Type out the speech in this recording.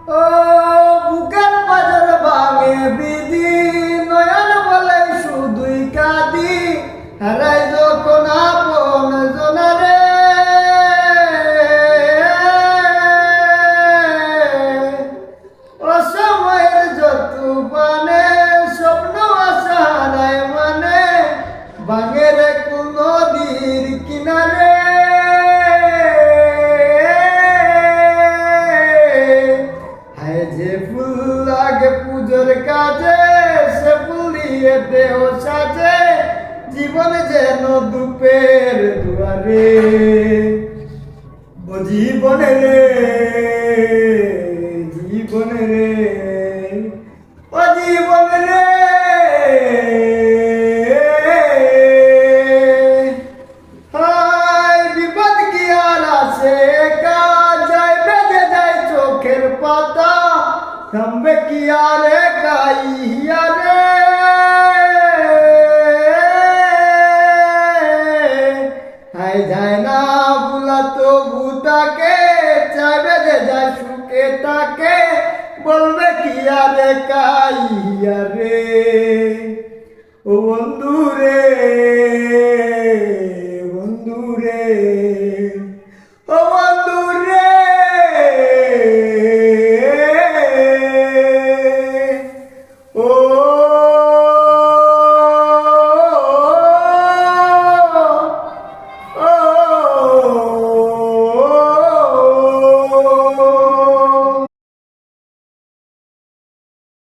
ও বুকের পাজর ভাঙে বিধি, নয়ন বলে শুধুই কাঁদি, হারাই যখন আপন জনারে। অসময়ের যত মানে স্বপ্ন আশা হারায় মানে, ভাঙে রে কোন নদীর কিনারে। হায় যে ফুল লাগে পুজোর কাজে, সে ফুল দিয়ে দেহ সাজে, জীবন যেন দুপের দুয়ারে। ও জীবনে রে, জীবনে রে, ও জীবনে রে। হায় বিপদ কি আর আসে একা, যায় বেঁধে যায় চোখের পাতা, থামবে কি আর একা ইহারে।